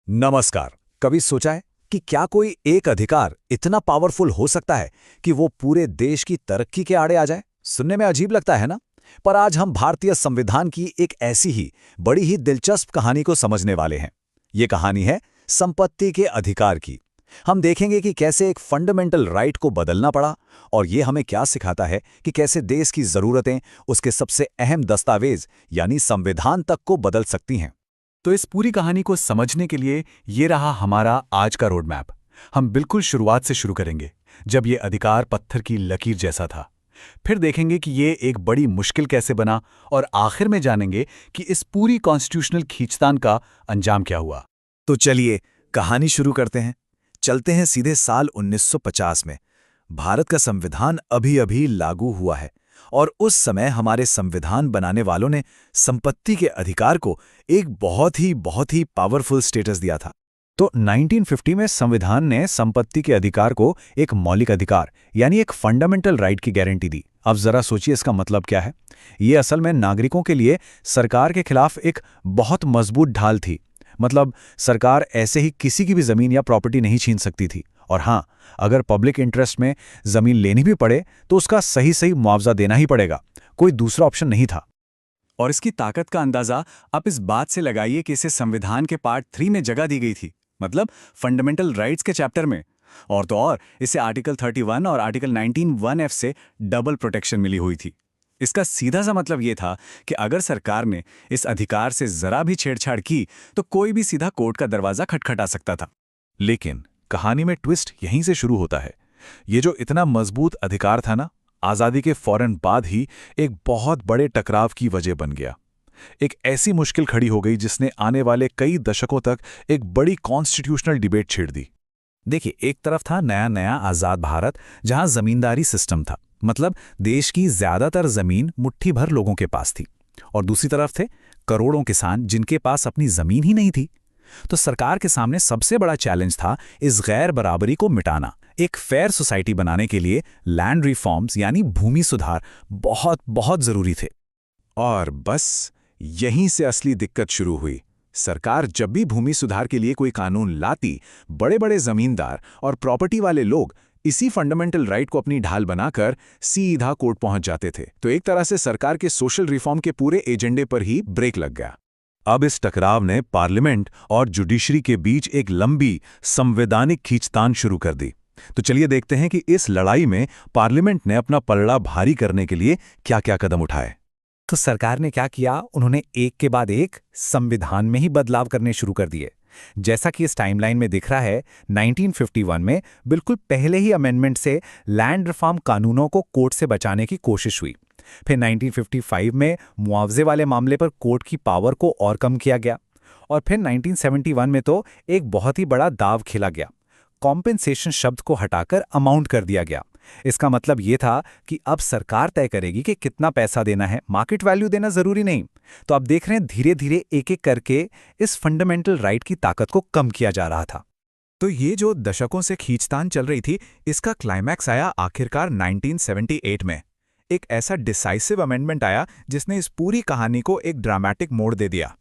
नमस्कार। कभी सोचा है कि क्या कोई एक अधिकार इतना पावरफुल हो सकता है कि वो पूरे देश की तरक्की के आड़े आ जाए? सुनने में अजीब लगता है ना? पर आज हम भारतीय संविधान की एक ऐसी ही बड़ी ही दिलचस्प कहानी को समझने वाले हैं। ये कहानी है संपत्ति के अधिकार की। हम देखेंगे कि कैसे एक फंडामेंटल राइट को बदलना पड़ा और ये हमें क्या सिखाता है कि कैसे देश की जरूरतें उसके सबसे अहम दस्तावेज यानी संविधान तक को बदल सकती हैं। तो इस पूरी कहानी को समझने के लिए ये रहा हमारा आज का रोड मैप। हम बिल्कुल शुरुआत से शुरू करेंगे, जब ये अधिकार पत्थर की लकीर जैसा था। फिर देखेंगे कि ये एक बड़ी मुश्किल कैसे बना और आखिर में जानेंगे कि इस पूरी कॉन्स्टिट्यूशनल खींचतान का अंजाम क्या हुआ। तो चलिए कहानी शुरू करते हैं। चलते हैं सीधे साल 1950 में। भारत का संविधान अभी अभी लागू हुआ है और उस समय हमारे संविधान बनाने वालों ने संपत्ति के अधिकार को एक बहुत ही पावरफुल स्टेटस दिया था। तो 1950 में संविधान ने संपत्ति के अधिकार को एक मौलिक अधिकार यानी एक फंडामेंटल राइट की गारंटी दी। अब जरा सोचिए इसका मतलब क्या है। ये असल में नागरिकों के लिए सरकार के खिलाफ एक बहुत मजबूत ढाल थी। मतलब सरकार ऐसे ही किसी की भी जमीन या प्रॉपर्टी नहीं छीन सकती थी। और हाँ, अगर पब्लिक इंटरेस्ट में जमीन लेनी भी पड़े तो उसका सही मुआवजा देना ही पड़ेगा, कोई दूसरा ऑप्शन नहीं था। और इसकी ताकत का अंदाजा आप इस बात से लगाइए कि इसे संविधान के पार्ट 3 में जगह दी गई थी, मतलब फंडामेंटल राइट्स के चैप्टर में। और तो और इसे आर्टिकल 31 और आर्टिकल 19(1)(f) से डबल प्रोटेक्शन मिली हुई थी। इसका सीधा सा मतलब ये था कि अगर सरकार ने इस अधिकार से जरा भी छेड़छाड़ की तो कोई भी सीधा कोर्ट का दरवाजा खटखटा सकता था। लेकिन कहानी में ट्विस्ट यहीं से शुरू होता है। ये जो इतना मजबूत अधिकार था ना, आज़ादी के फौरन बाद ही एक बहुत बड़े टकराव की वजह बन गया। एक ऐसी मुश्किल खड़ी हो गई जिसने आने वाले कई दशकों तक एक बड़ी कॉन्स्टिट्यूशनल डिबेट छेड़ दी। देखिए, एक तरफ था नया नया आज़ाद भारत जहां जमींदारी सिस्टम था, मतलब देश की ज्यादातर जमीन मुट्ठी भर लोगों के पास थी। और दूसरी तरफ थे करोड़ों किसान जिनके पास अपनी जमीन ही नहीं थी। तो सरकार के सामने सबसे बड़ा चैलेंज था इस गैर बराबरी को मिटाना। एक फेयर सोसाइटी बनाने के लिए लैंड रिफॉर्म्स यानी भूमि सुधार बहुत बहुत जरूरी थे। और बस यहीं से असली दिक्कत शुरू हुई। सरकार जब भी भूमि सुधार के लिए कोई कानून लाती, बड़े बड़े जमींदार और प्रॉपर्टी वाले लोग इसी फंडामेंटल राइट को अपनी ढाल बनाकर सीधा कोर्ट पहुंच जाते थे। तो एक तरह से सरकार के सोशल रिफॉर्म के पूरे एजेंडे पर ही ब्रेक लग गया। अब इस टकराव ने पार्लियामेंट और जुडिशरी के बीच एक लंबी संवैधानिक खींचतान शुरू कर दी। तो चलिए देखते हैं कि इस लड़ाई में पार्लियामेंट ने अपना पलड़ा भारी करने के लिए क्या-क्या कदम उठाए। तो सरकार ने क्या किया, उन्होंने एक के बाद एक संविधान में ही बदलाव करने शुरू कर दिए। जैसा कि इस टाइमलाइन में दिख रहा है, 1951 में बिल्कुल पहले ही अमेंडमेंट से लैंड रिफॉर्म कानूनों को कोर्ट से बचाने की कोशिश हुई। फिर 1955 में मुआवजे वाले मामले पर कोर्ट की पावर को और कम किया गया। और फिर 1971 में तो एक बहुत ही बड़ा दाव खेला गया। कॉम्पेंसेशन शब्द को हटाकर अमाउंट कर दिया गया। इसका मतलब ये था कि अब सरकार तय करेगी कि कितना पैसा देना है, मार्केट वैल्यू देना जरूरी नहीं। तो अब देख रहे हैं धीरे धीरे एक एक करके इस फंडामेंटल राइट की ताकत को कम किया जा रहा था। तो ये जो दशकों से खींचतान चल रही थी, इसका क्लाइमैक्स आया आखिरकार 1978 में। एक ऐसा डिसाइसिव अमेंडमेंट आया जिसने इस पूरी कहानी को एक ड्रामेटिक मोड़ दे दिया।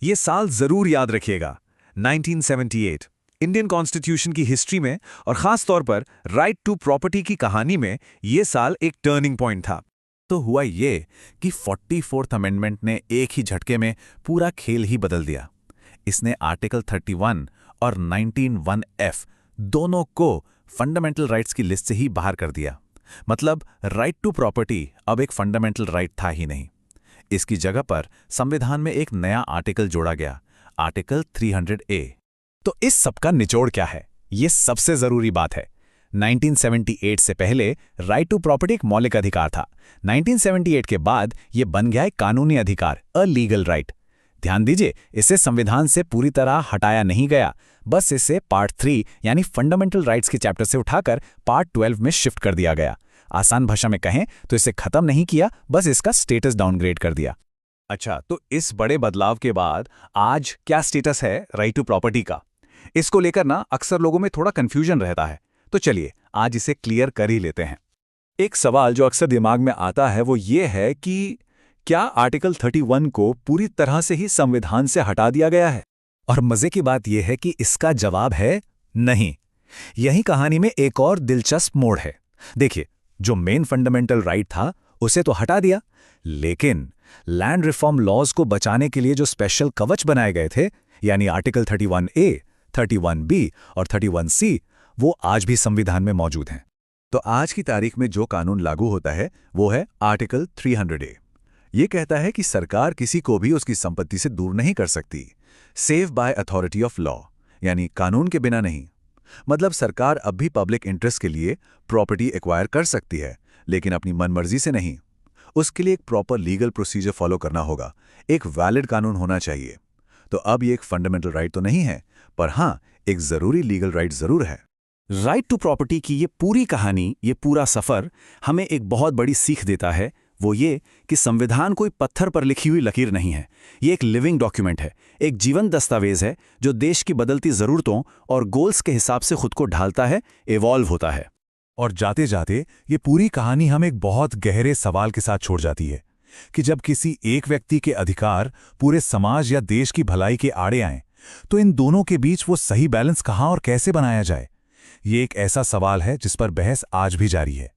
ये साल जरूर याद रखिएगा, 1978। इंडियन कॉन्स्टिट्यूशन की हिस्ट्री में और खास तौर पर राइट टू प्रॉपर्टी की कहानी में ये साल एक टर्निंग पॉइंट था। तो हुआ ये कि 44th अमेंडमेंट ने एक ही झटके में पूरा खेल ही बदल दिया। इसने आर्टिकल 31 और 19(1)(f) दोनों को फंडामेंटल राइट्स की लिस्ट से ही बाहर कर दिया। मतलब राइट टू प्रॉपर्टी अब एक फंडामेंटल राइट था ही नहीं। इसकी जगह पर संविधान में एक नया आर्टिकल जोड़ा गया, आर्टिकल 300A। तो इस सब का निचोड़ क्या है, ये सबसे जरूरी बात है। 1978 से पहले राइट टू प्रॉपर्टी एक मौलिक अधिकार था। 1978 के बाद यह बन गया एक कानूनी अधिकार, अ लीगल राइट। ध्यान दीजिए, इसे संविधान से पूरी तरह हटाया नहीं गया, बस इसे पार्ट 3 यानी फंडामेंटल राइट्स के चैप्टर से उठाकर पार्ट 12 में शिफ्ट कर दिया गया। आसान भाषा में कहें तो इसे खत्म नहीं किया, बस इसका स्टेटस डाउनग्रेड कर दिया। अच्छा, तो इस बड़े बदलाव के बाद आज क्या स्टेटस है राइट टू प्रॉपर्टी का? इसको लेकर ना अक्सर लोगों में थोड़ा कंफ्यूजन रहता है। तो चलिए आज इसे क्लियर कर ही लेते हैं। एक सवाल जो अक्सर दिमाग में आता है वो ये है कि क्या आर्टिकल 31 को पूरी तरह से ही संविधान से हटा दिया गया है? और मजे की बात यह है कि इसका जवाब है नहीं। यही कहानी में एक और दिलचस्प मोड़ है। देखिए, जो मेन फंडामेंटल राइट था उसे तो हटा दिया, लेकिन लैंड रिफॉर्म लॉज को बचाने के लिए जो स्पेशल कवच बनाए गए थे, यानी आर्टिकल 31A, 31B और 31C, वो आज भी संविधान में मौजूद हैं। तो आज की तारीख में जो कानून लागू होता है वो है आर्टिकल 300A। ये कहता है कि सरकार किसी को भी उसकी संपत्ति से दूर नहीं कर सकती, save by authority of law, यानी कानून के बिना नहीं। मतलब सरकार अब भी पब्लिक इंटरेस्ट के लिए प्रॉपर्टी एक्वायर कर सकती है, लेकिन अपनी मनमर्जी से नहीं। उसके लिए एक प्रॉपर लीगल प्रोसीजर फॉलो करना होगा, एक वैलिड कानून होना चाहिए। तो अब ये एक फंडामेंटल राइट तो नहीं है, पर हाँ, एक जरूरी लीगल राइट जरूर है। राइट टू प्रॉपर्टी की ये पूरी कहानी, ये पूरा सफ़र हमें एक बहुत बड़ी सीख देता है। वो ये कि संविधान कोई पत्थर पर लिखी हुई लकीर नहीं है। ये एक लिविंग डॉक्यूमेंट है, एक जीवंत दस्तावेज है जो देश की बदलती ज़रूरतों और गोल्स के हिसाब से खुद को ढालता है, इवॉल्व होता है। और जाते जाते ये पूरी कहानी हम एक बहुत गहरे सवाल के साथ छोड़ जाती है कि जब किसी एक व्यक्ति के अधिकार पूरे समाज या देश की भलाई के आड़े आएं, तो इन दोनों के बीच वो सही बैलेंस कहाँ और कैसे बनाया जाए। ये एक ऐसा सवाल है जिस पर बहस आज भी जारी है।